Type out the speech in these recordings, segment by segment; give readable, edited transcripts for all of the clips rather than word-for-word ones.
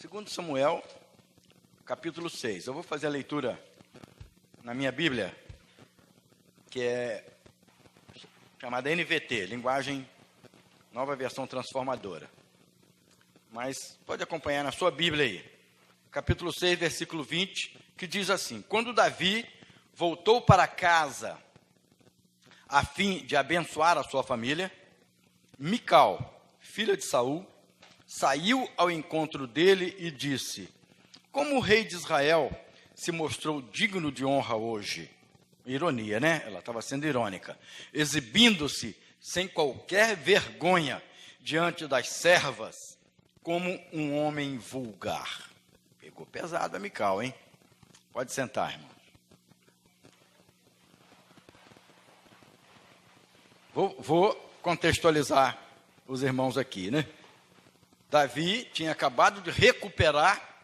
2 Samuel, capítulo 6. Eu vou fazer a leitura na minha Bíblia, que é chamada NVT, Linguagem Nova Versão Transformadora. Mas pode acompanhar na sua Bíblia aí. Capítulo 6, versículo 20, que diz assim: Quando Davi voltou para casa a fim de abençoar a sua família, Mical, filha de Saul, saiu ao encontro dele e disse: Como o rei de Israel se mostrou digno de honra hoje. Ironia, né? Ela estava sendo irônica. Exibindo-se sem qualquer vergonha diante das servas, como um homem vulgar. Pegou pesado a Mical, hein? Pode sentar, irmão. Vou contextualizar os irmãos aqui, né? Davi tinha acabado de recuperar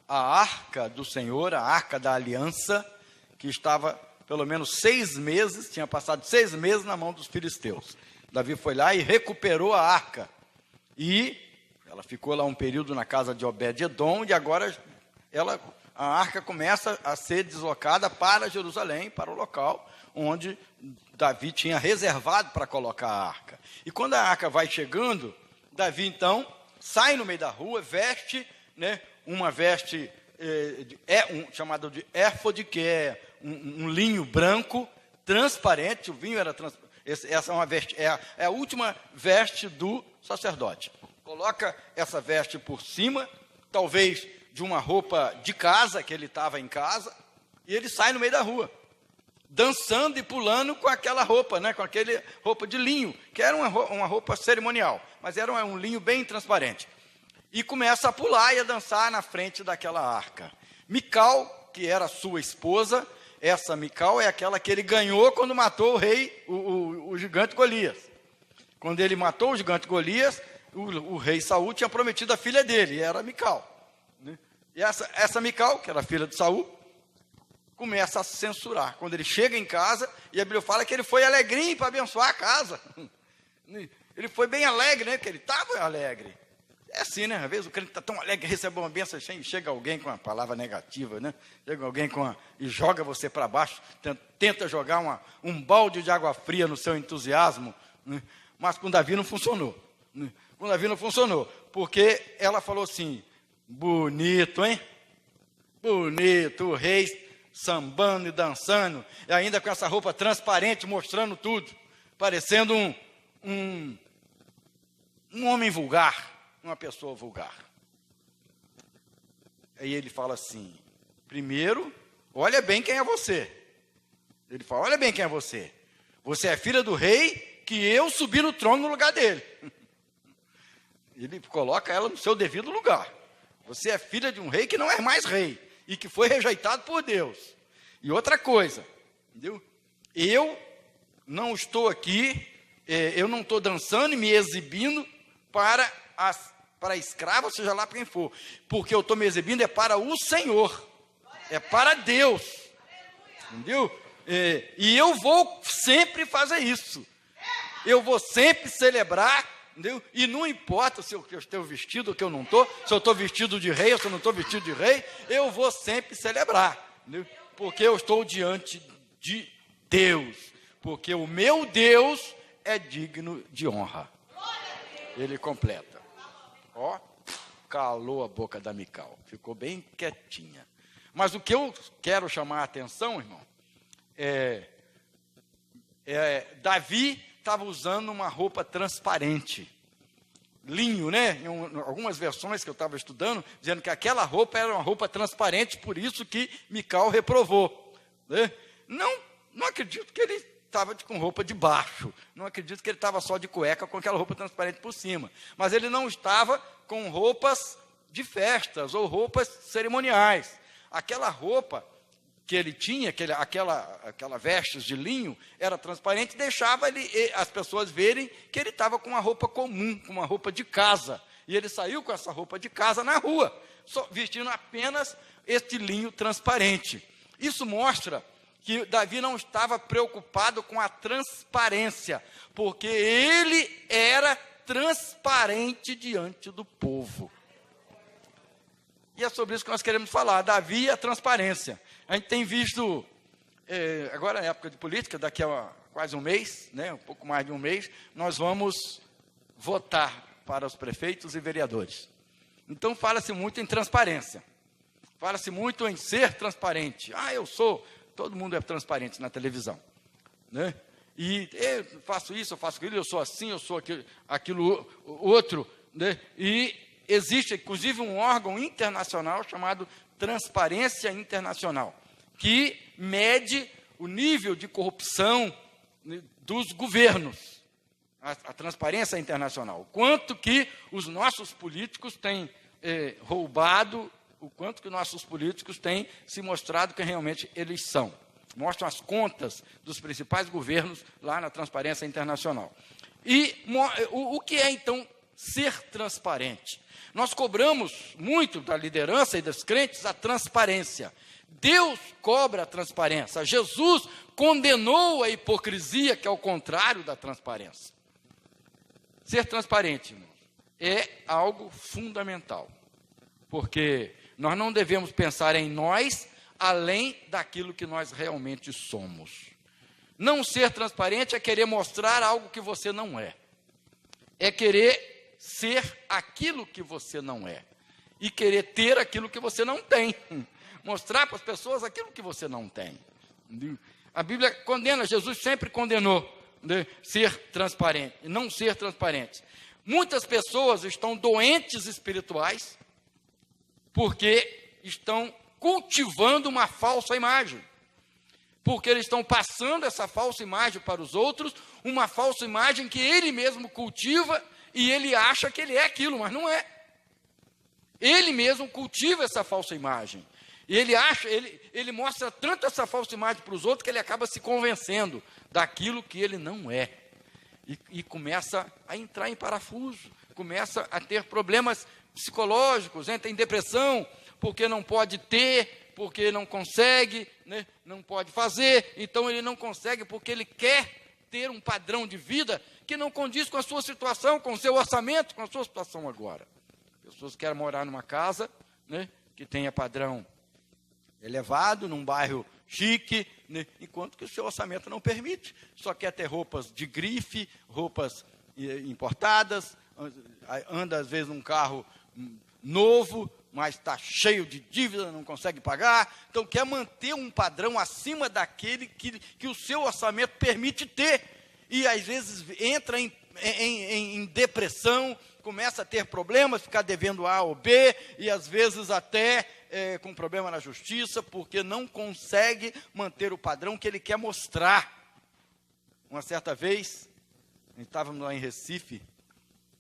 a arca do Senhor, a arca da aliança, que estava pelo menos 6 meses, tinha passado 6 meses na mão dos filisteus. Davi foi lá e recuperou a arca. E ela ficou lá um período na casa de Obed-edom, e agora a arca começa a ser deslocada para Jerusalém, para o local onde Davi tinha reservado para colocar a arca. E quando a arca vai chegando, Davi então sai no meio da rua, veste, né, uma veste chamada de éfode, que é um linho branco, transparente. O vinho era transparente. Essa é uma veste, é a última veste do sacerdote. Coloca essa veste por cima, talvez de uma roupa de casa, que ele estava em casa, e ele sai no meio da rua, dançando e pulando com aquela roupa, né, com aquele roupa de linho, que era uma roupa cerimonial, mas era um linho bem transparente. E começa a pular e a dançar na frente daquela arca. Mical, que era sua esposa, essa Mical é aquela que ele ganhou quando matou o rei, o gigante Golias. Quando ele matou o gigante Golias, o rei Saul tinha prometido a filha dele, e era Mical. Né? E essa Mical, que era filha de Saul, começa a censurar. Quando ele chega em casa, e a Bíblia fala que ele foi alegrinho para abençoar a casa. Ele foi bem alegre, né? Porque ele estava alegre. É assim, né? Às vezes o crente está tão alegre, recebe uma bênção, chega alguém com uma palavra negativa, né? Chega alguém e joga você para baixo, tenta jogar um balde de água fria no seu entusiasmo, né? Mas com Davi não funcionou. Né? Com Davi não funcionou, porque ela falou assim: bonito, hein? Bonito, o rei sambando e dançando, e ainda com essa roupa transparente, mostrando tudo, parecendo um homem vulgar, uma pessoa vulgar. Aí ele fala assim: primeiro, olha bem quem é você. Ele fala: olha bem quem é você. Você é filha do rei, que eu subi no trono no lugar dele. Ele coloca ela no seu devido lugar. Você é filha de um rei que não é mais rei, e que foi rejeitado por Deus. E outra coisa, entendeu? Eu não estou aqui, eu não estou dançando e me exibindo para escravo, seja lá para quem for, porque eu estou me exibindo para o Senhor, é para Deus, entendeu? E eu vou sempre fazer isso, eu vou sempre celebrar, entendeu? E não importa se eu estou vestido ou que eu não estou, se eu estou vestido de rei ou se eu não estou vestido de rei, eu vou sempre celebrar, entendeu? Porque eu estou diante de Deus, porque o meu Deus é digno de honra. Ele completa. Ó, calou a boca da Mical, ficou bem quietinha. Mas o que eu quero chamar a atenção, irmão, Davi estava usando uma roupa transparente, linho, né? Em algumas versões que eu estava estudando, dizendo que aquela roupa era uma roupa transparente, por isso que Mical reprovou. Né? Não acredito que ele estava com roupa de baixo, não acredito que ele estava só de cueca com aquela roupa transparente por cima, mas ele não estava com roupas de festas ou roupas cerimoniais. Aquela roupa que ele tinha, aquela vestes de linho, era transparente, deixava as pessoas verem que ele estava com uma roupa comum, com uma roupa de casa, e ele saiu com essa roupa de casa na rua, só vestindo apenas este linho transparente. Isso mostra que Davi não estava preocupado com a transparência, porque ele era transparente diante do povo. E é sobre isso que nós queremos falar, Davi e a transparência. A gente tem visto, agora na época de política, daqui a quase um mês, né, um pouco mais de um mês, nós vamos votar para os prefeitos e vereadores. Então fala-se muito em transparência, fala-se muito em ser transparente. Todo mundo é transparente na televisão, né? E eu faço isso, eu faço aquilo, eu sou assim, eu sou aquilo outro, né? E existe, inclusive, um órgão internacional chamado Transparência Internacional, que mede o nível de corrupção dos governos, a transparência internacional. Quanto que os nossos políticos têm roubado, o quanto que nossos políticos têm se mostrado que realmente eles são. Mostram as contas dos principais governos lá na Transparência Internacional. E o que é, então, ser transparente? Nós cobramos muito da liderança e dos crentes a transparência. Deus cobra a transparência. Jesus condenou a hipocrisia, que é o contrário da transparência. Ser transparente, irmãos, é algo fundamental, porque nós não devemos pensar em nós além daquilo que nós realmente somos. Não ser transparente é querer mostrar algo que você não é. É querer ser aquilo que você não é. E querer ter aquilo que você não tem. Mostrar para as pessoas aquilo que você não tem. A Bíblia condena, Jesus sempre condenou, né, ser transparente, não ser transparente. Muitas pessoas estão doentes espirituais porque estão cultivando uma falsa imagem. Porque eles estão passando essa falsa imagem para os outros, uma falsa imagem que ele mesmo cultiva e ele acha que ele é aquilo, mas não é. Ele mesmo cultiva essa falsa imagem. E ele mostra tanto essa falsa imagem para os outros que ele acaba se convencendo daquilo que ele não é. E começa a entrar em parafuso, começa a ter problemas psicológicos, entra em depressão, porque não pode ter, porque não consegue, né? Não pode fazer, então ele não consegue porque ele quer ter um padrão de vida que não condiz com a sua situação, com o seu orçamento, com a sua situação agora. Pessoas querem morar numa casa, né, que tenha padrão elevado, num bairro chique, né, enquanto que o seu orçamento não permite. Só quer ter roupas de grife, roupas importadas, anda às vezes num carro novo, mas está cheio de dívida, não consegue pagar. Então quer manter um padrão acima daquele que o seu orçamento permite ter. E às vezes entra em depressão, começa a ter problemas, ficar devendo A ou B, e às vezes até com problema na justiça, porque não consegue manter o padrão que ele quer mostrar. Uma certa vez, estávamos lá em Recife,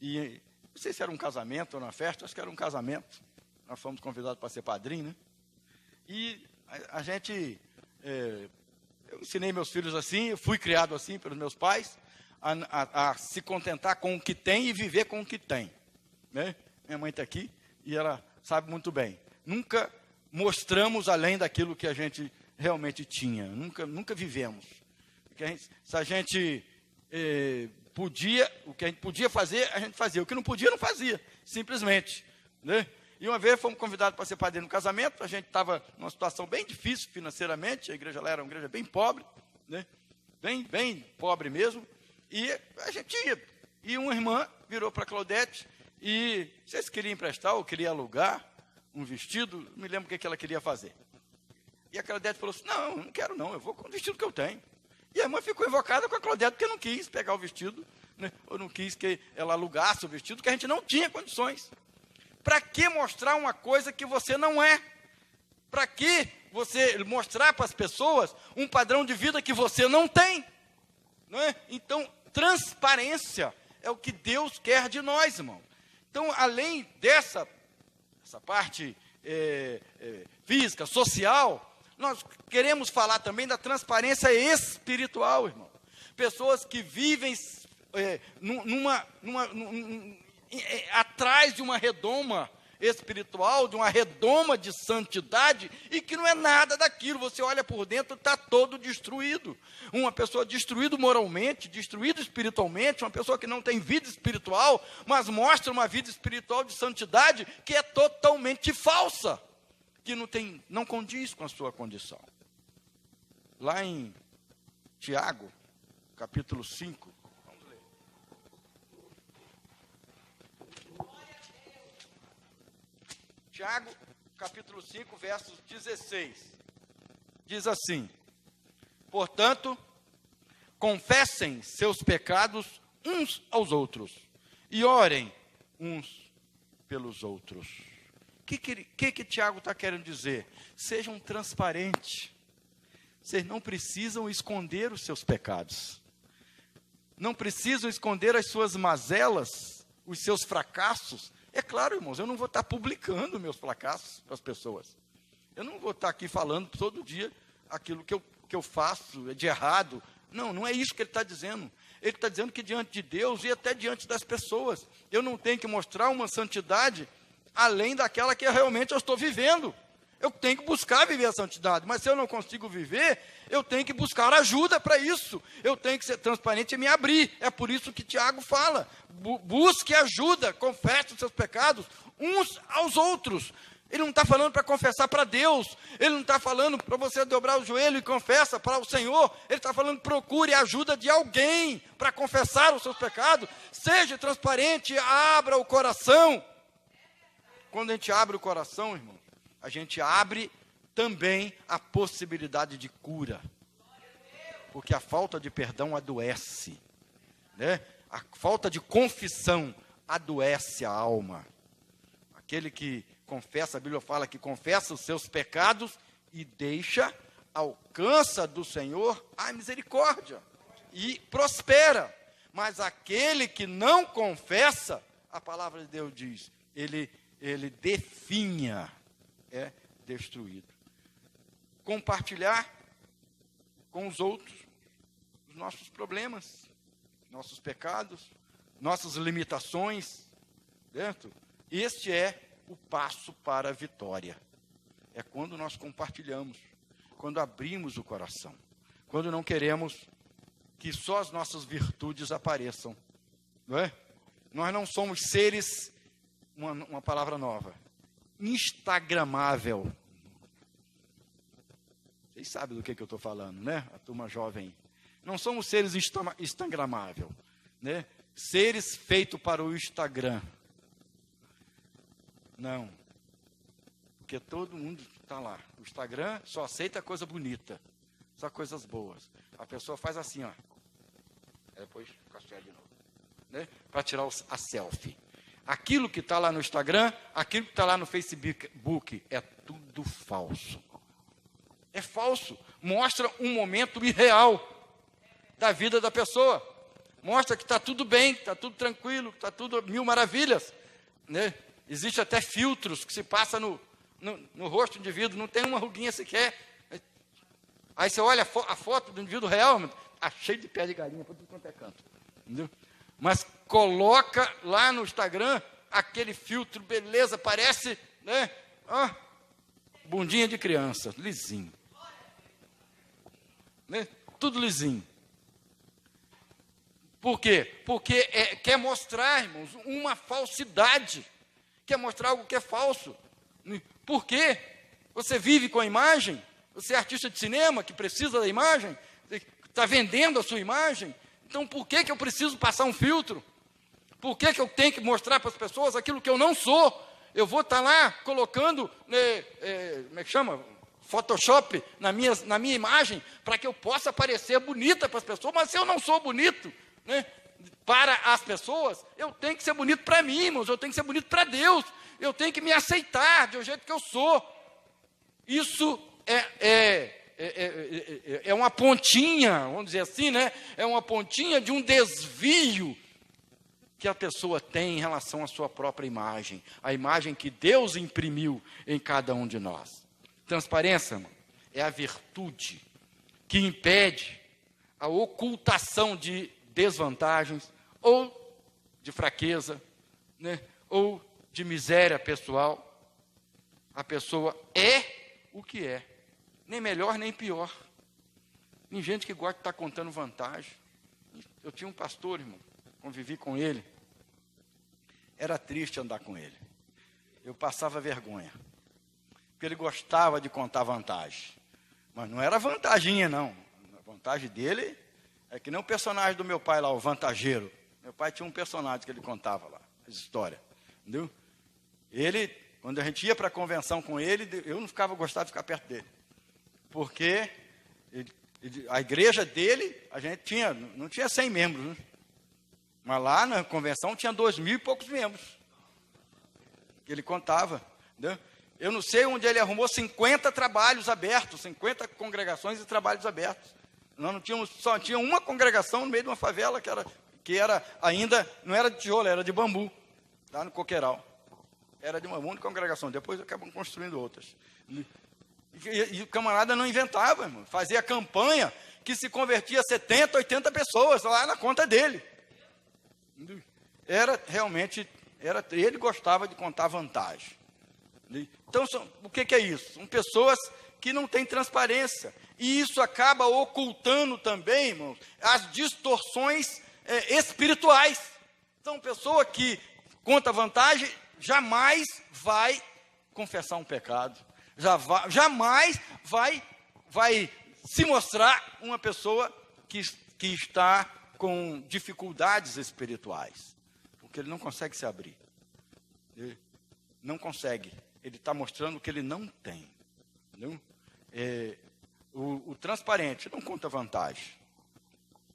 e não sei se era um casamento ou uma festa, acho que era um casamento. Nós fomos convidados para ser padrinho, né? E a gente, eu ensinei meus filhos assim, eu fui criado assim pelos meus pais, a se contentar com o que tem e viver com o que tem, né? Minha mãe está aqui e ela sabe muito bem. Nunca mostramos além daquilo que a gente realmente tinha, nunca vivemos. Se a gente podia, o que a gente podia fazer, a gente fazia. O que não podia, não fazia, simplesmente, né? E uma vez fomos convidados para ser padrinho no casamento, a gente estava numa situação bem difícil financeiramente, a igreja lá era uma igreja bem pobre, né? Bem pobre mesmo, e a gente ia. E uma irmã virou para a Claudete e, vocês queriam emprestar ou queria alugar um vestido? Não me lembro o que ela queria fazer. E a Claudete falou assim, não quero não, eu vou com o vestido que eu tenho. E a irmã ficou invocada com a Claudete porque não quis pegar o vestido, né? Ou não quis que ela alugasse o vestido, que a gente não tinha condições. Para que mostrar uma coisa que você não é? Para que você mostrar para as pessoas um padrão de vida que você não tem? Não é? Então, transparência é o que Deus quer de nós, irmão. Então, além dessa parte física, social, nós queremos falar também da transparência espiritual, irmão. Pessoas que vivem atrás de uma redoma espiritual, de uma redoma de santidade, e que não é nada daquilo. Você olha por dentro, está todo destruído. Uma pessoa destruída moralmente, destruída espiritualmente, uma pessoa que não tem vida espiritual, mas mostra uma vida espiritual de santidade que é totalmente falsa, que não condiz com a sua condição. Lá em Tiago, capítulo 5, vamos ler. Tiago, capítulo 5, versos 16. Diz assim: portanto, confessem seus pecados uns aos outros e orem uns pelos outros. O que Tiago está querendo dizer? Sejam transparentes. Vocês não precisam esconder os seus pecados. Não precisam esconder as suas mazelas, os seus fracassos. É claro, irmãos, eu não vou estar publicando meus fracassos para as pessoas. Eu não vou estar aqui falando todo dia aquilo que eu faço de errado. Não é isso que ele está dizendo. Ele está dizendo que diante de Deus e até diante das pessoas, eu não tenho que mostrar uma santidade além daquela que realmente eu estou vivendo. Eu tenho que buscar viver a santidade, mas se eu não consigo viver, eu tenho que buscar ajuda para isso. Eu tenho que ser transparente e me abrir. É por isso que Tiago fala: busque ajuda, confesse os seus pecados uns aos outros. Ele não está falando para confessar para Deus, ele não está falando para você dobrar o joelho e confessa para o Senhor, ele está falando: procure a ajuda de alguém para confessar os seus pecados. Seja transparente, abra o coração. Quando a gente abre o coração, irmão, a gente abre também a possibilidade de cura. Porque a falta de perdão adoece, né? A falta de confissão adoece a alma. Aquele que confessa, a Bíblia fala que confessa os seus pecados e alcança do Senhor a misericórdia e prospera. Mas aquele que não confessa, a palavra de Deus diz, ele definha, é destruído. Compartilhar com os outros os nossos problemas, nossos pecados, nossas limitações, certo? Este é o passo para a vitória. É quando nós compartilhamos, quando abrimos o coração, quando não queremos que só as nossas virtudes apareçam, não é? Nós não somos seres, uma palavra nova, instagramável. Vocês sabem do que eu estou falando, né? A turma jovem. Não somos seres instagramável, né? Seres feitos para o Instagram. Não. Porque todo mundo está lá. O Instagram só aceita coisa bonita, só coisas boas. A pessoa faz assim, ó. Depois café de novo, né? Para tirar a selfie. Aquilo que está lá no Instagram, aquilo que está lá no Facebook, é tudo falso. É falso. Mostra um momento irreal da vida da pessoa. Mostra que está tudo bem, está tudo tranquilo, está tudo mil maravilhas, né? Existe até filtros que se passa no rosto do indivíduo, não tem uma ruguinha sequer. Aí você olha a foto do indivíduo real, está cheio de pé de galinha para tudo quanto é canto. Entendeu? Mas coloca lá no Instagram aquele filtro, beleza, parece, né? Bundinha de criança, lisinho. Né? Tudo lisinho. Por quê? Porque quer mostrar, irmãos, uma falsidade. Quer mostrar algo que é falso. Por quê? Você vive com a imagem? Você é artista de cinema que precisa da imagem? Está vendendo a sua imagem? Então, por que eu preciso passar um filtro? Por que eu tenho que mostrar para as pessoas aquilo que eu não sou? Eu vou estar lá colocando, como é que chama? Photoshop na minha imagem, para que eu possa parecer bonita para as pessoas, mas se eu não sou bonito, né, para as pessoas, eu tenho que ser bonito para mim, irmãos, eu tenho que ser bonito para Deus, eu tenho que me aceitar do jeito que eu sou. Isso é uma pontinha, vamos dizer assim, né? É uma pontinha de um desvio que a pessoa tem em relação à sua própria imagem, a imagem que Deus imprimiu em cada um de nós. Transparência, irmão, é a virtude que impede a ocultação de desvantagens ou de fraqueza, né? Ou de miséria pessoal. A pessoa é o que é, nem melhor nem pior. Tem gente que gosta de estar contando vantagem. Eu tinha um pastor, irmão, convivi com ele. Era triste andar com ele. Eu passava vergonha. Porque ele gostava de contar vantagem. Mas não era vantaginha, não. A vantagem dele é que nem o personagem do meu pai lá, o vantageiro. Meu pai tinha um personagem que ele contava lá, as histórias. Entendeu? Ele, quando a gente ia para a convenção com ele, eu não gostava de ficar perto dele. Porque a igreja dele, a gente não tinha 100 membros, né? Mas lá na convenção tinha 2.000 e poucos membros. Que ele contava. Entendeu? Eu não sei onde ele arrumou 50 trabalhos abertos, 50 congregações e trabalhos abertos. Nós só tinha uma congregação no meio de uma favela que era ainda, não era de tijolo, era de bambu, lá no Coqueiral. Era de uma única congregação, depois acabam construindo outras. E o camarada não inventava, irmão. Fazia campanha que se convertia 70, 80 pessoas lá na conta dele. Ele gostava de contar vantagem. Então, o que é isso? São pessoas que não têm transparência. E isso acaba ocultando também, irmãos, as distorções espirituais. Então, pessoa que conta vantagem jamais vai confessar um pecado. Jamais vai se mostrar uma pessoa que está com dificuldades espirituais. Porque ele não consegue se abrir. Ele não consegue. Ele está mostrando que ele não tem. Entendeu? O transparente não conta vantagem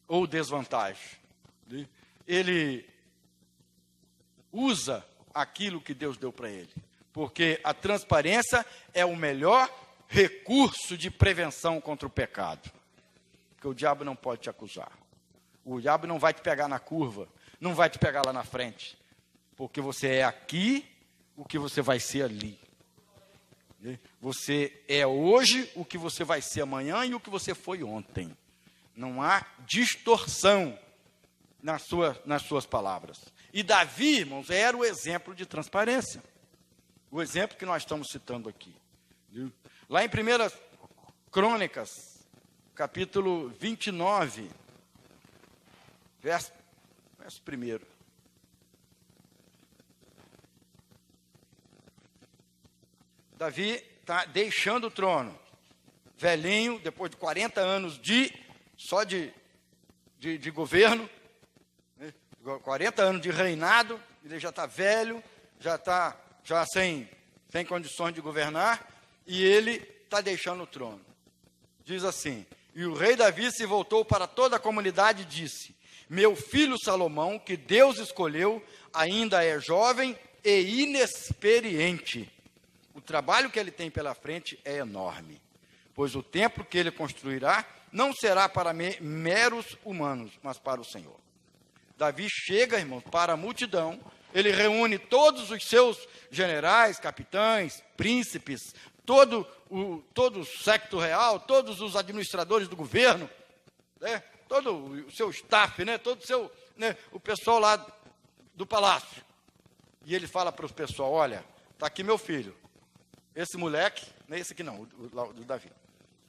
ou desvantagem. Entendeu? Ele usa aquilo que Deus deu para ele. Porque a transparência é o melhor recurso de prevenção contra o pecado. Porque o diabo não pode te acusar. O diabo não vai te pegar na curva, não vai te pegar lá na frente. Porque você é aqui o que você vai ser ali. Você é hoje o que você vai ser amanhã e o que você foi ontem. Não há distorção nas suas palavras. E Davi, irmãos, era o exemplo de transparência. O exemplo que nós estamos citando aqui. Lá em 1 Crônicas, capítulo 29, verso 1. Davi está deixando o trono, velhinho, depois de 40 anos só de governo, né? 40 anos de reinado, ele já está velho, já está sem condições de governar, e ele está deixando o trono. Diz assim: e o rei Davi se voltou para toda a comunidade e disse: meu filho Salomão, que Deus escolheu, ainda é jovem e inexperiente. O trabalho que ele tem pela frente é enorme, pois o templo que ele construirá não será para meros humanos, mas para o Senhor. Davi chega, irmãos, para a multidão, ele reúne todos os seus generais, capitães, príncipes, todo o séquito real, todos os administradores do governo, né, todo o seu staff, né, todo o pessoal lá do palácio. E ele fala para o pessoal: olha, está aqui meu filho. Esse moleque, não é esse aqui não, o do Davi.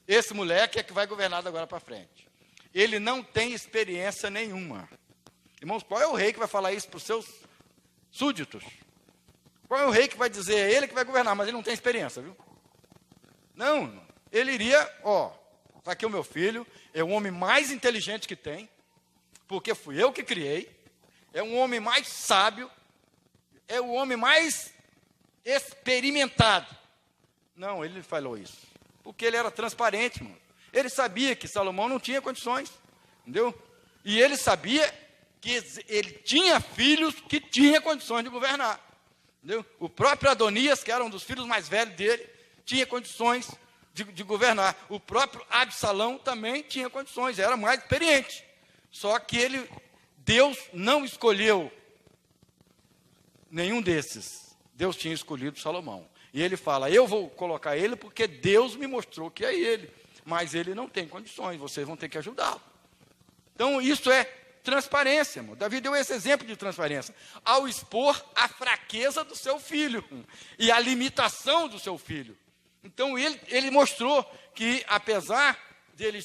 Esse moleque é que vai governar agora para frente. Ele não tem experiência nenhuma. Irmãos, qual é o rei que vai falar isso para os seus súditos? Qual é o rei que vai dizer, é ele que vai governar, mas ele não tem experiência, viu? Não, ele iria, está aqui o meu filho, é o homem mais inteligente que tem, porque fui eu que criei, é um homem mais sábio, é o homem mais experimentado. Não, ele falou isso, porque ele era transparente, mano. Ele sabia que Salomão não tinha condições, entendeu? E ele sabia que ele tinha filhos que tinham condições de governar, entendeu? O próprio Adonias, que era um dos filhos mais velhos dele, tinha condições de governar. O próprio Absalão também tinha condições, era mais experiente. Só que Deus não escolheu nenhum desses. Deus tinha escolhido Salomão. E ele fala: eu vou colocar ele porque Deus me mostrou que é ele. Mas ele não tem condições, vocês vão ter que ajudá-lo. Então, isso é transparência, irmão. Davi deu esse exemplo de transparência ao expor a fraqueza do seu filho e a limitação do seu filho. Então, ele mostrou que, apesar de ele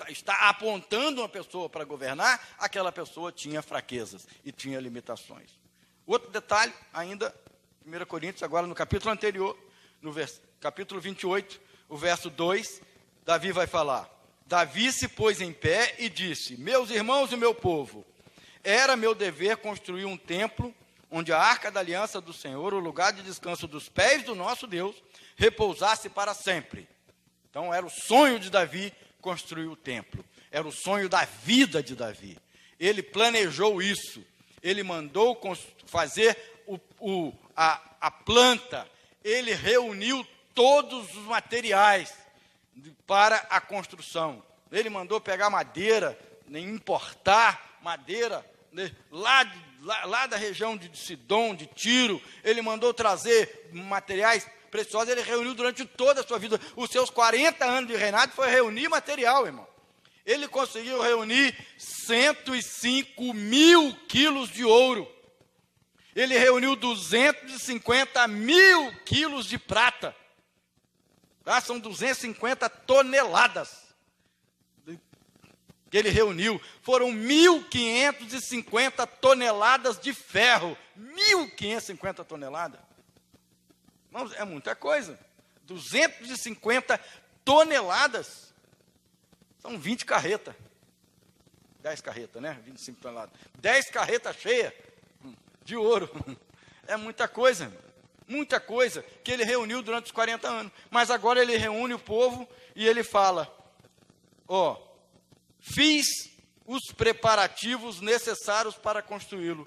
está apontando uma pessoa para governar, aquela pessoa tinha fraquezas e tinha limitações. Outro detalhe, ainda, 1 Coríntios, agora no capítulo anterior, no capítulo 28, o verso 2, Davi vai falar: Davi se pôs em pé e disse: meus irmãos e meu povo, era meu dever construir um templo, onde a arca da aliança do Senhor, o lugar de descanso dos pés do nosso Deus, repousasse para sempre. Então, era o sonho de Davi construir o templo. Era o sonho da vida de Davi. Ele planejou isso. Ele mandou fazer a planta. Ele reuniu todos os materiais para a construção. Ele mandou pegar madeira, importar madeira, né, lá da região de Sidom, de Tiro. Ele mandou trazer materiais preciosos. Ele reuniu durante toda a sua vida. Os seus 40 anos de reinado foi reunir material, irmão. Ele conseguiu reunir 105 mil quilos de ouro. Ele reuniu 250 mil quilos de prata. Tá? São 250 toneladas que ele reuniu. Foram 1.550 toneladas de ferro. 1.550 toneladas. Irmãos, é muita coisa. 250 toneladas. São 20 carretas. 10 carretas, né? 25 toneladas. 10 carretas cheias de ouro. É muita coisa, muita coisa que ele reuniu durante os 40 anos. Mas agora ele reúne o povo e ele fala: fiz os preparativos necessários para construí-lo,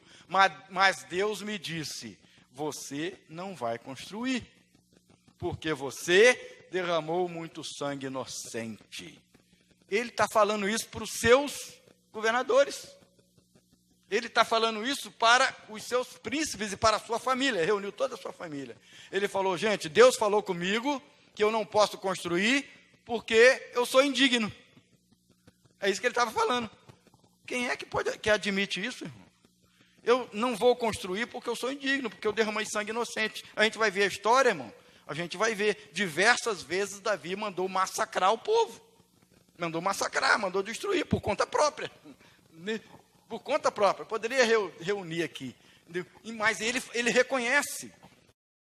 mas Deus me disse: você não vai construir, porque você derramou muito sangue inocente. Ele está falando isso para os seus governadores. Ele está falando isso para os seus príncipes e para a sua família. Reuniu toda a sua família. Ele falou: gente, Deus falou comigo que eu não posso construir porque eu sou indigno. É isso que ele estava falando. Quem é que admite isso, irmão? Eu não vou construir porque eu sou indigno, porque eu derramei sangue inocente. A gente vai ver a história, irmão. A gente vai ver. Diversas vezes Davi mandou massacrar o povo. Mandou massacrar, mandou destruir por conta própria. Por conta própria. Poderia reunir aqui. Mas ele reconhece.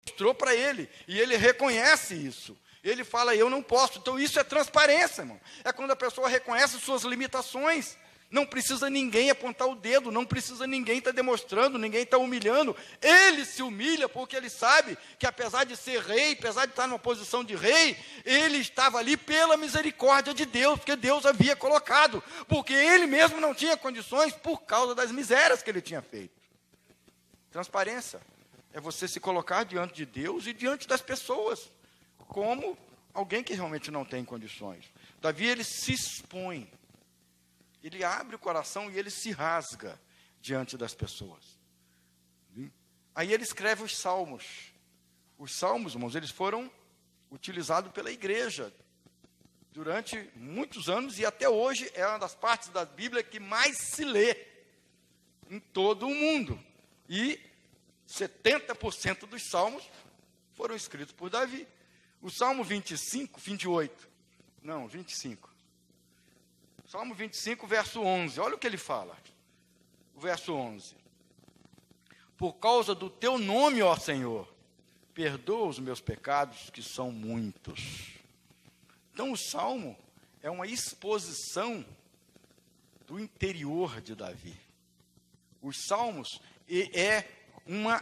Mostrou para ele. E ele reconhece isso. Ele fala: eu não posso. Então isso é transparência, irmão. É quando a pessoa reconhece suas limitações. Não precisa ninguém apontar o dedo, não precisa ninguém estar demonstrando, ninguém está humilhando. Ele se humilha porque ele sabe que, apesar de ser rei, apesar de estar numa posição de rei, ele estava ali pela misericórdia de Deus, porque Deus havia colocado, porque ele mesmo não tinha condições por causa das misérias que ele tinha feito. Transparência é você se colocar diante de Deus e diante das pessoas, como alguém que realmente não tem condições. Davi, ele se expõe. Ele abre o coração e ele se rasga diante das pessoas. Aí ele escreve os salmos. Os salmos, irmãos, eles foram utilizados pela igreja durante muitos anos e até hoje é uma das partes da Bíblia que mais se lê em todo o mundo. E 70% dos salmos foram escritos por Davi. O Salmo 25. Salmo 25, verso 11. Olha o que ele fala. O verso 11. Por causa do teu nome, ó Senhor, perdoa os meus pecados, que são muitos. Então, o Salmo é uma exposição do interior de Davi. Os Salmos é como é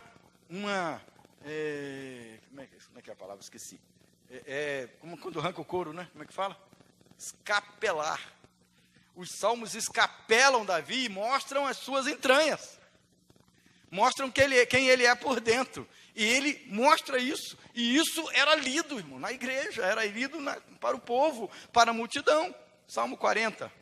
que é a palavra? Esqueci. Como quando arranca o couro, né? Como é que fala? Escapelar. Os salmos escapelam Davi e mostram as suas entranhas. Mostram quem ele é por dentro. E ele mostra isso. E isso era lido, irmão, na igreja. Era lido para o povo, para a multidão. Salmo 40.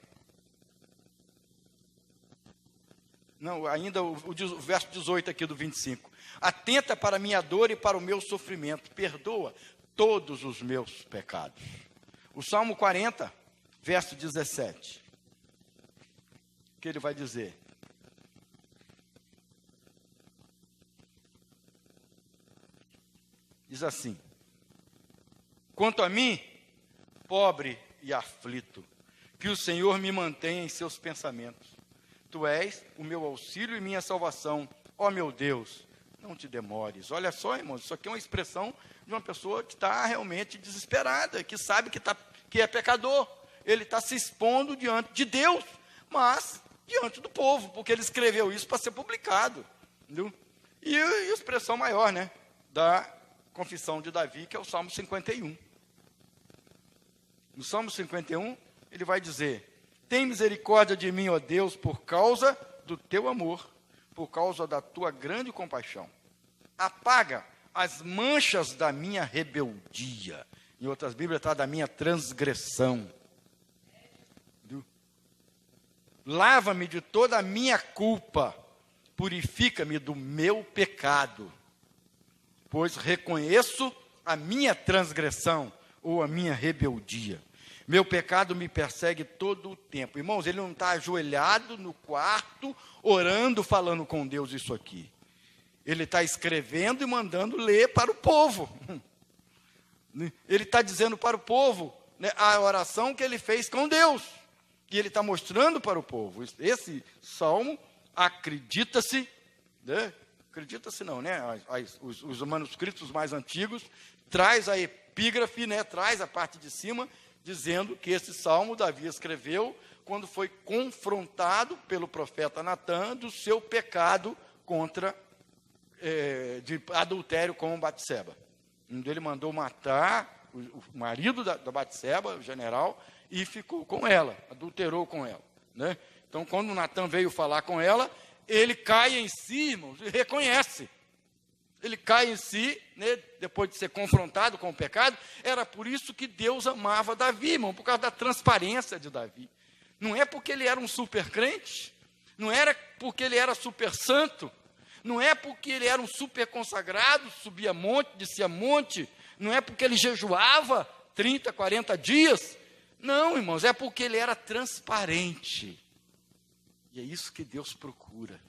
Não, ainda o verso 18 aqui do 25. Atenta para a minha dor e para o meu sofrimento. Perdoa todos os meus pecados. O Salmo 40, verso 17. que ele vai dizer. Diz assim: quanto a mim, pobre e aflito, que o Senhor me mantenha em seus pensamentos. Tu és o meu auxílio e minha salvação. Ó meu Deus, não te demores. Olha só, irmãos, isso aqui é uma expressão de uma pessoa que está realmente desesperada, que sabe que é pecador. Ele está se expondo diante de Deus, mas diante do povo, porque ele escreveu isso para ser publicado. Entendeu? E a expressão maior, né, da confissão de Davi, que é o Salmo 51. No Salmo 51, ele vai dizer: tem misericórdia de mim, ó Deus, por causa do teu amor, por causa da tua grande compaixão. Apaga as manchas da minha rebeldia. Em outras Bíblias está da minha transgressão. Lava-me de toda a minha culpa, purifica-me do meu pecado, pois reconheço a minha transgressão ou a minha rebeldia. Meu pecado me persegue todo o tempo. Irmãos, ele não está ajoelhado no quarto, orando, falando com Deus isso aqui. Ele está escrevendo e mandando ler para o povo. Ele está dizendo para o povo, né, a oração que ele fez com Deus. E ele está mostrando para o povo. Esse salmo, acredita-se, né? Acredita-se não, né? Os manuscritos mais antigos traz a epígrafe, né? Traz a parte de cima, dizendo que esse salmo Davi escreveu quando foi confrontado pelo profeta Natã do seu pecado de adultério com Batseba. Ele mandou matar o marido da Batseba, o general, e ficou com ela, adulterou com ela, né? Então, quando Natã veio falar com ela, ele cai em si, irmãos, e reconhece. Ele cai em si, né, depois de ser confrontado com o pecado. Era por isso que Deus amava Davi, irmão, por causa da transparência de Davi. Não é porque ele era um super crente, não era porque ele era super santo, não é porque ele era um super consagrado, subia monte, descia monte, não é porque ele jejuava 30, 40 dias. Não, irmãos, é porque ele era transparente. E é isso que Deus procura.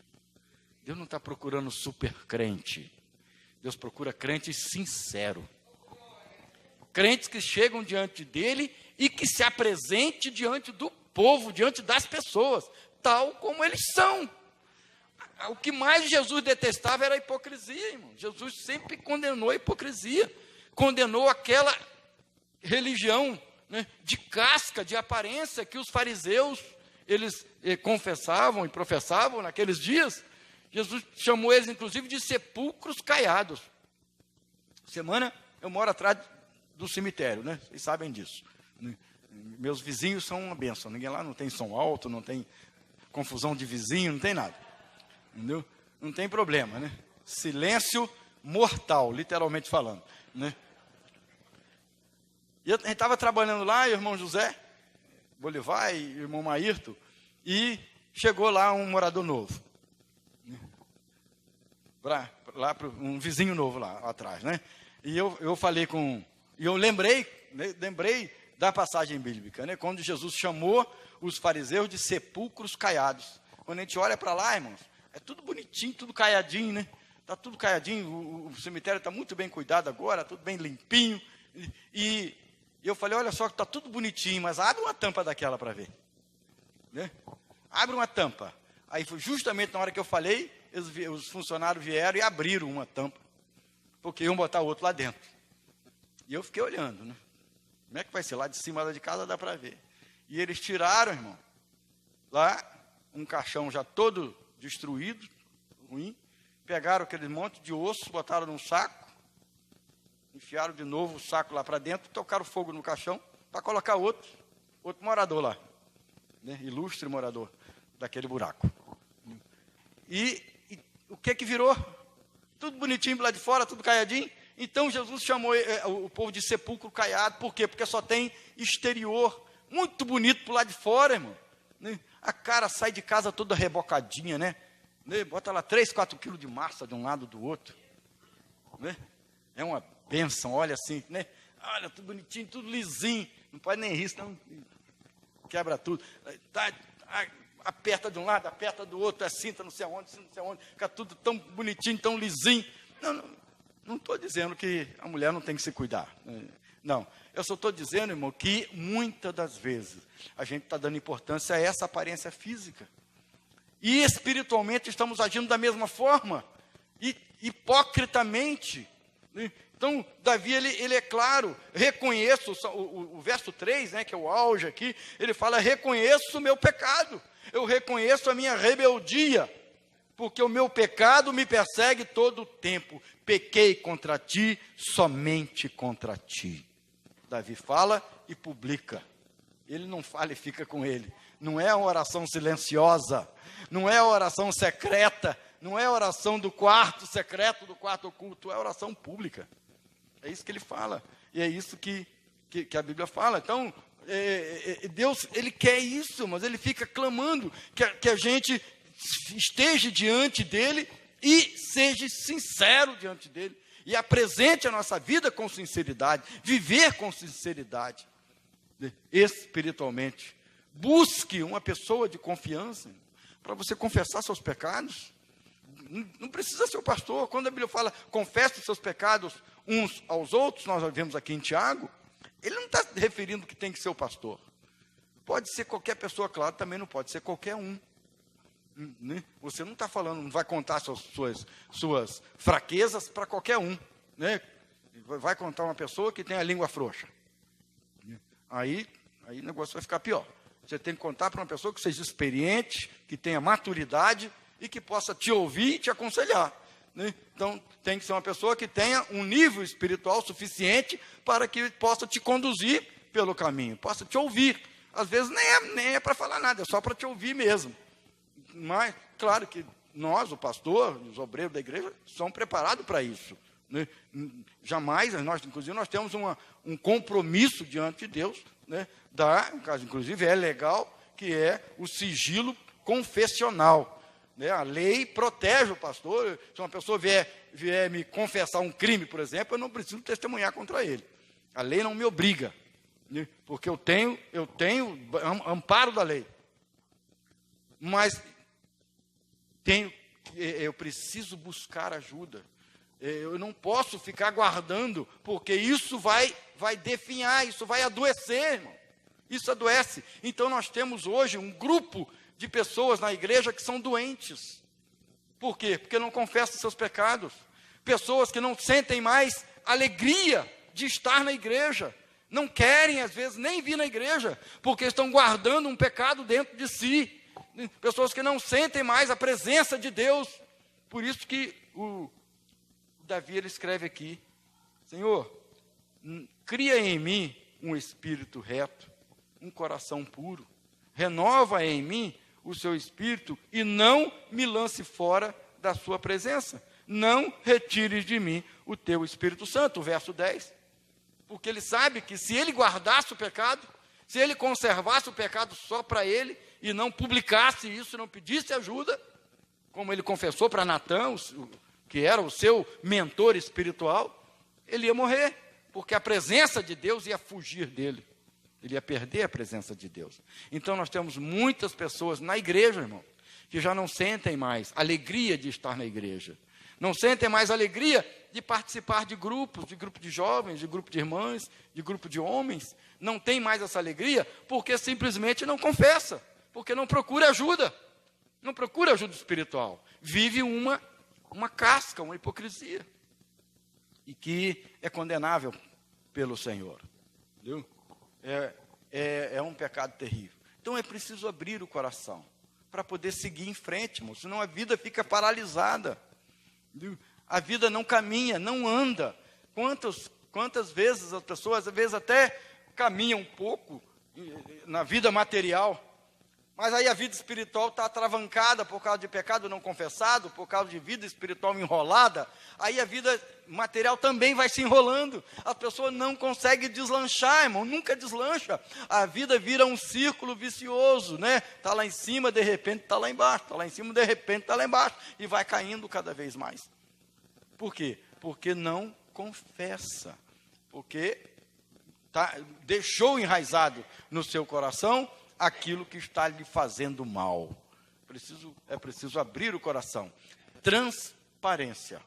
Deus não está procurando super crente. Deus procura crentes sinceros. Crentes que chegam diante dele e que se apresente diante do povo, diante das pessoas, tal como eles são. O que mais Jesus detestava era a hipocrisia, irmão. Jesus sempre condenou a hipocrisia. Condenou aquela religião, né, de casca, de aparência, que os fariseus, eles confessavam e professavam naqueles dias. Jesus chamou eles, inclusive, de sepulcros caiados. Semana, eu moro atrás do cemitério, né? Vocês sabem disso. Meus vizinhos são uma bênção. Ninguém lá não tem som alto, não tem confusão de vizinho, não tem nada. Entendeu? Não tem problema, né? Silêncio mortal, literalmente falando, né? E a gente estava trabalhando lá, o irmão José Bolivar e o irmão Maírto, e chegou lá um morador novo. Um vizinho novo lá atrás, né? E eu falei e eu lembrei da passagem bíblica, né? Quando Jesus chamou os fariseus de sepulcros caiados. Quando a gente olha para lá, irmãos, é tudo bonitinho, tudo caiadinho, né? Está tudo caiadinho, o cemitério está muito bem cuidado agora, tudo bem limpinho. E eu falei, olha só que está tudo bonitinho, mas abre uma tampa daquela para ver. Né? Abre uma tampa. Aí foi justamente na hora que eu falei, os funcionários vieram e abriram uma tampa, porque iam botar o outro lá dentro. E eu fiquei olhando, né? Como é que vai ser? Lá de cima, lá de casa, dá para ver. E eles tiraram, irmão, lá um caixão já todo destruído, ruim, pegaram aquele monte de osso, botaram num saco, enfiaram de novo o saco lá para dentro, tocaram fogo no caixão para colocar outro morador lá, né? Ilustre morador daquele buraco. E o que virou? Tudo bonitinho lá de fora, tudo caiadinho. Então Jesus chamou o povo de sepulcro caiado. Por quê? Porque só tem exterior muito bonito para lado de fora, irmão. A cara sai de casa toda rebocadinha, né? Bota lá 3, 4 quilos de massa de um lado do outro, né? É uma bênção, olha assim, né? Olha, tudo bonitinho, tudo lisinho. Não pode nem rir, senão quebra tudo. aperta de um lado, aperta do outro, cinta não sei aonde, fica tudo tão bonitinho, tão lisinho. Não estou dizendo que a mulher não tem que se cuidar. Não, eu só estou dizendo, irmão, que muitas das vezes a gente está dando importância a essa aparência física. E espiritualmente estamos agindo da mesma forma, hipocritamente. Então, Davi, ele é claro, reconheço, o verso 3, né, que é o auge aqui, ele fala, reconheço o meu pecado, eu reconheço a minha rebeldia, porque o meu pecado me persegue todo o tempo, pequei contra ti, somente contra ti. Davi fala e publica, ele não fala e fica com ele, não é uma oração silenciosa, não é a oração secreta, não é a oração do quarto secreto, do quarto oculto, é a oração pública. É isso que ele fala, e é isso que a Bíblia fala. Então, Deus, ele quer isso, mas ele fica clamando que a gente esteja diante dele e seja sincero diante dele, e apresente a nossa vida com sinceridade, viver com sinceridade, espiritualmente. Busque uma pessoa de confiança, para você confessar seus pecados. Não precisa ser o pastor. Quando a Bíblia fala, confesse os seus pecados uns aos outros, nós vemos aqui em Tiago, ele não está referindo que tem que ser o pastor. Pode ser qualquer pessoa, claro, também não pode ser qualquer um. Né? Você não está falando, não vai contar suas fraquezas para qualquer um. Né? Vai contar uma pessoa que tem a língua frouxa. Aí o negócio vai ficar pior. Você tem que contar para uma pessoa que seja experiente, que tenha maturidade e que possa te ouvir e te aconselhar. Né? Então, tem que ser uma pessoa que tenha um nível espiritual suficiente para que possa te conduzir pelo caminho, possa te ouvir. Às vezes nem é para falar nada, é só para te ouvir mesmo. Mas, claro que nós, o pastor, os obreiros da igreja, são preparados para isso. Né? Jamais, inclusive, nós temos um compromisso diante de Deus, né? No caso, inclusive, é legal, que é o sigilo confessional. Né? A lei protege o pastor. Se uma pessoa vier me confessar um crime, por exemplo, eu não preciso testemunhar contra ele. A lei não me obriga, né? Porque eu tenho amparo da lei. Mas eu preciso buscar ajuda. Eu não posso ficar guardando, porque isso vai definhar, isso vai adoecer, irmão. Isso adoece. Então nós temos hoje um grupo de pessoas na igreja que são doentes. Por quê? Porque não confessam seus pecados. Pessoas que não sentem mais alegria de estar na igreja. Não querem, às vezes, nem vir na igreja, porque estão guardando um pecado dentro de si. Pessoas que não sentem mais a presença de Deus. Por isso que o Davi, ele escreve aqui, Senhor, cria em mim um espírito reto, um coração puro, renova em mim o seu espírito e não me lance fora da sua presença, não retires de mim o teu Espírito Santo, o verso 10, porque ele sabe que se ele guardasse o pecado, se ele conservasse o pecado só para ele, e não publicasse isso, não pedisse ajuda, como ele confessou para Natã, que era o seu mentor espiritual, ele ia morrer, porque a presença de Deus ia fugir dele. Ele ia perder a presença de Deus. Então nós temos muitas pessoas na igreja, irmão, que já não sentem mais alegria de estar na igreja. Não sentem mais alegria de participar de grupos de jovens, de grupo de irmãs, de grupo de homens. Não tem mais essa alegria porque simplesmente não confessa, porque não procura ajuda. Não procura ajuda espiritual. Vive uma casca, uma hipocrisia. E que é condenável pelo Senhor. Entendeu? É um pecado terrível. Então é preciso abrir o coração para poder seguir em frente, irmão, senão a vida fica paralisada. Entendeu? A vida não caminha, não anda. Quantas vezes as pessoas, às vezes até caminham um pouco na vida material, mas aí a vida espiritual está atravancada por causa de pecado não confessado, por causa de vida espiritual enrolada, aí a vida material também vai se enrolando, a pessoa não consegue deslanchar, irmão, nunca deslancha, a vida vira um círculo vicioso, né? Está lá em cima, de repente está lá embaixo, está lá em cima, de repente está lá embaixo, e vai caindo cada vez mais. Por quê? Porque não confessa, porque deixou enraizado no seu coração aquilo que está lhe fazendo mal. É preciso abrir o coração. Transparência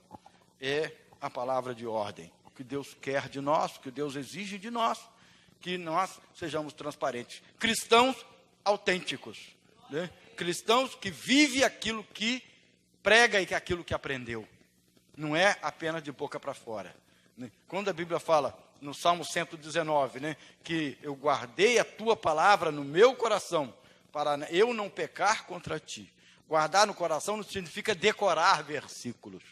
é a palavra de ordem. O que Deus quer de nós, o que Deus exige de nós, que nós sejamos transparentes. Cristãos autênticos, né? Cristãos que vivem aquilo que prega e aquilo que aprendeu. Não é apenas de boca para fora, né? Quando a Bíblia fala, no Salmo 119, né, que eu guardei a tua palavra no meu coração, para eu não pecar contra ti. Guardar no coração não significa decorar versículos.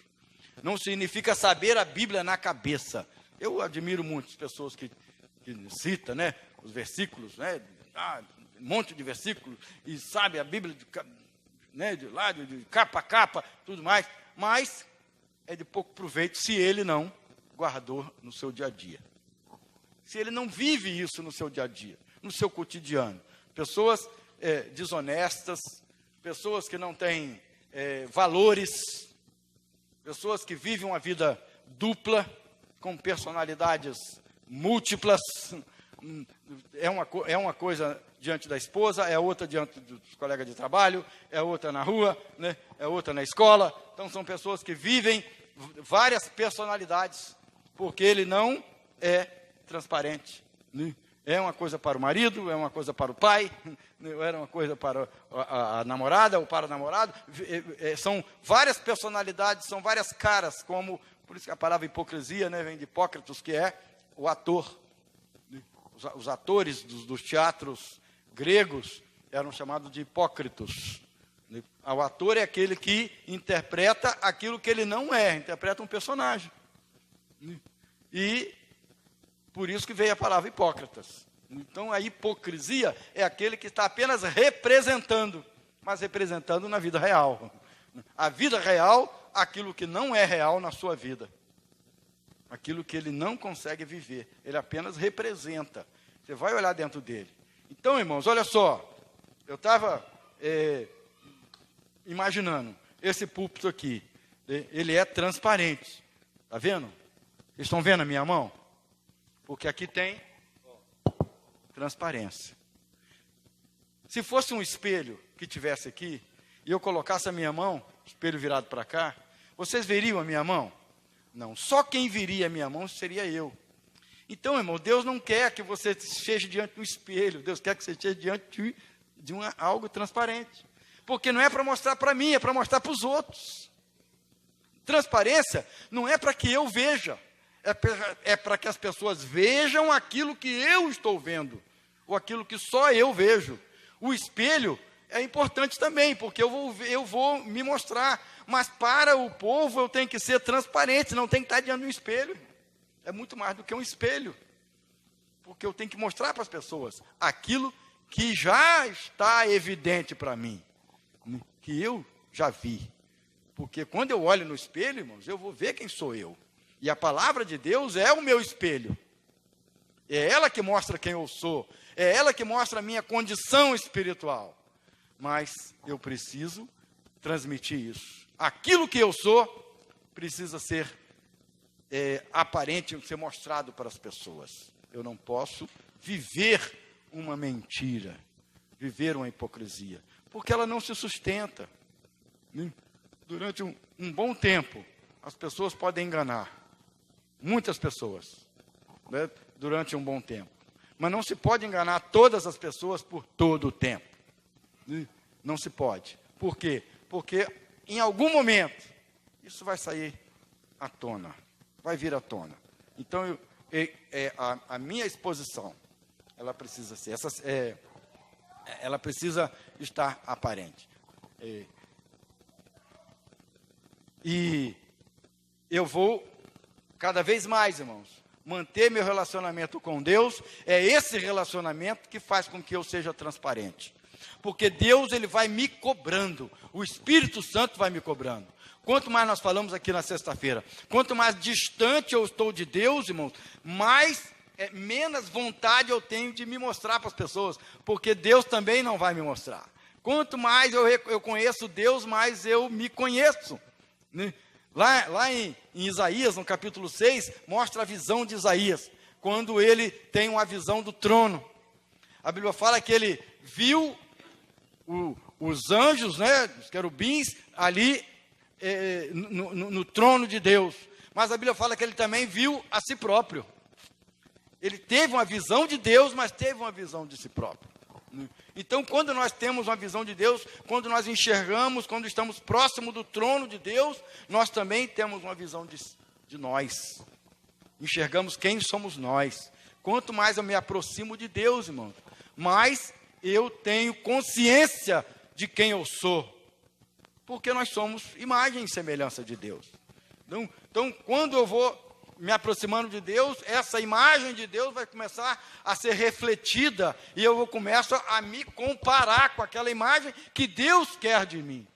Não significa saber a Bíblia na cabeça. Eu admiro muitas pessoas que citam, né, os versículos, né, um monte de versículos, e sabe a Bíblia de capa a capa, tudo mais, mas é de pouco proveito se ele não guardou no seu dia a dia. Se ele não vive isso no seu dia a dia, no seu cotidiano. Pessoas desonestas, pessoas que não têm valores, pessoas que vivem uma vida dupla, com personalidades múltiplas. É uma coisa diante da esposa, é outra diante dos colegas de trabalho, é outra na rua, né? É outra na escola. Então são pessoas que vivem várias personalidades, porque ele não é transparente, né? É uma coisa para o marido, é uma coisa para o pai, era uma coisa para a namorada ou para o namorado. São várias personalidades, são várias caras, como, por isso que a palavra hipocrisia, né, vem de Hipócritos, que é o ator. Os atores dos teatros gregos eram chamados de hipócritos. O ator é aquele que interpreta aquilo que ele não é, interpreta um personagem. E por isso que veio a palavra hipócritas. Então, a hipocrisia é aquele que está apenas representando, mas representando na vida real. A vida real, aquilo que não é real na sua vida. Aquilo que ele não consegue viver. Ele apenas representa. Você vai olhar dentro dele. Então, irmãos, olha só. Eu estava imaginando esse púlpito aqui. Ele é transparente. Está vendo? Vocês estão vendo a minha mão? Porque aqui tem transparência. Se fosse um espelho que tivesse aqui, e eu colocasse a minha mão, espelho virado para cá, vocês veriam a minha mão? Não, só quem viria a minha mão seria eu. Então, irmão, Deus não quer que você esteja diante do espelho, Deus quer que você esteja diante de algo transparente. Porque não é para mostrar para mim, é para mostrar para os outros. Transparência não é para que eu veja, é para que as pessoas vejam aquilo que eu estou vendo, ou aquilo que só eu vejo. O espelho é importante também, porque eu vou me mostrar, mas para o povo eu tenho que ser transparente, não tenho que estar diante de um espelho. É muito mais do que um espelho, porque eu tenho que mostrar para as pessoas aquilo que já está evidente para mim, que eu já vi. Porque quando eu olho no espelho, irmãos, eu vou ver quem sou eu. E a palavra de Deus é o meu espelho. É ela que mostra quem eu sou. É ela que mostra a minha condição espiritual. Mas eu preciso transmitir isso. Aquilo que eu sou precisa ser aparente, ser mostrado para as pessoas. Eu não posso viver uma mentira, viver uma hipocrisia, porque ela não se sustenta. Durante um bom tempo, as pessoas podem enganar. Muitas pessoas, né, durante um bom tempo. Mas não se pode enganar todas as pessoas por todo o tempo. Não se pode. Por quê? Porque em algum momento isso vai sair à tona. Vai vir à tona. Então, a minha exposição, ela precisa ser, ela precisa estar aparente. E eu vou, cada vez mais, irmãos, manter meu relacionamento com Deus. É esse relacionamento que faz com que eu seja transparente. Porque Deus, ele vai me cobrando. O Espírito Santo vai me cobrando. Quanto mais nós falamos aqui na sexta-feira, quanto mais distante eu estou de Deus, irmãos, menos vontade eu tenho de me mostrar para as pessoas, porque Deus também não vai me mostrar. Quanto mais eu conheço Deus, mais eu me conheço. Né? Lá em Isaías, no capítulo 6, mostra a visão de Isaías, quando ele tem uma visão do trono. A Bíblia fala que ele viu os anjos, né, os querubins, ali no trono de Deus. Mas a Bíblia fala que ele também viu a si próprio. Ele teve uma visão de Deus, mas teve uma visão de si próprio. Então, quando nós temos uma visão de Deus, quando nós enxergamos, quando estamos próximo do trono de Deus, nós também temos uma visão de nós. Enxergamos quem somos nós. Quanto mais eu me aproximo de Deus, irmão, mais eu tenho consciência de quem eu sou. Porque nós somos imagem e semelhança de Deus. Então, quando eu vou me aproximando de Deus, essa imagem de Deus vai começar a ser refletida e eu vou começar a me comparar com aquela imagem que Deus quer de mim.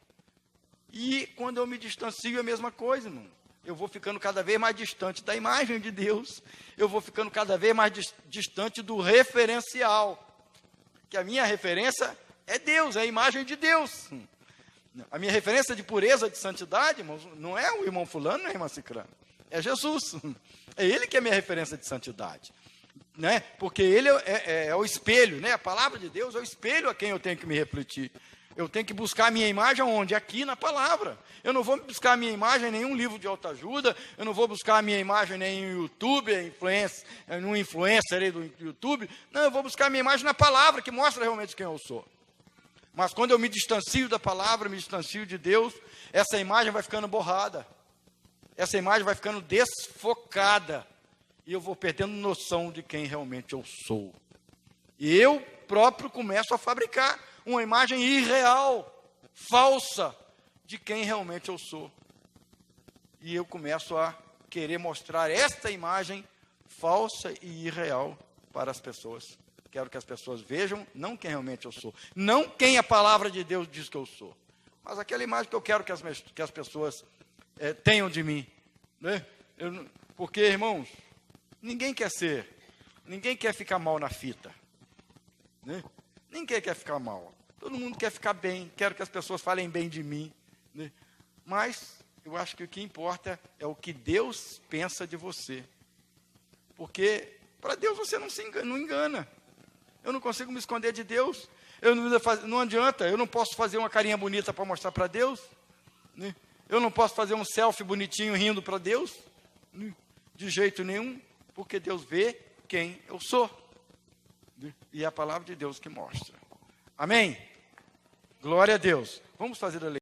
E quando eu me distancio é a mesma coisa, irmão. Eu vou ficando cada vez mais distante da imagem de Deus. Eu vou ficando cada vez mais distante do referencial. Que a minha referência é Deus, é a imagem de Deus. A minha referência de pureza, de santidade, irmãos, não é o irmão fulano, não é a irmã cicrana. É Jesus. É Ele que é a minha referência de santidade. Né? Porque Ele é o espelho, né? A palavra de Deus é o espelho a quem eu tenho que me refletir. Eu tenho que buscar a minha imagem onde? Aqui na palavra. Eu não vou buscar a minha imagem em nenhum livro de autoajuda, eu não vou buscar a minha imagem nem em YouTube, num influencer aí do YouTube. Não, eu vou buscar a minha imagem na palavra, que mostra realmente quem eu sou. Mas quando eu me distancio da palavra, me distancio de Deus, essa imagem vai ficando borrada. Essa imagem vai ficando desfocada. E eu vou perdendo noção de quem realmente eu sou. E eu próprio começo a fabricar uma imagem irreal, falsa, de quem realmente eu sou. E eu começo a querer mostrar esta imagem falsa e irreal para as pessoas. Quero que as pessoas vejam não quem realmente eu sou, não quem a palavra de Deus diz que eu sou, mas aquela imagem que eu quero que as pessoas tenham de mim. Né? Porque, irmãos, ninguém quer ficar mal na fita. Né? Ninguém quer ficar mal. Todo mundo quer ficar bem, quero que as pessoas falem bem de mim. Né? Mas eu acho que o que importa é o que Deus pensa de você. Porque para Deus você não engana. Eu não consigo me esconder de Deus. Não adianta, eu não posso fazer uma carinha bonita para mostrar para Deus. Né? Eu não posso fazer um selfie bonitinho rindo para Deus. Né? De jeito nenhum, porque Deus vê quem eu sou. Né? E é a palavra de Deus que mostra. Amém? Glória a Deus. Vamos fazer a leitura.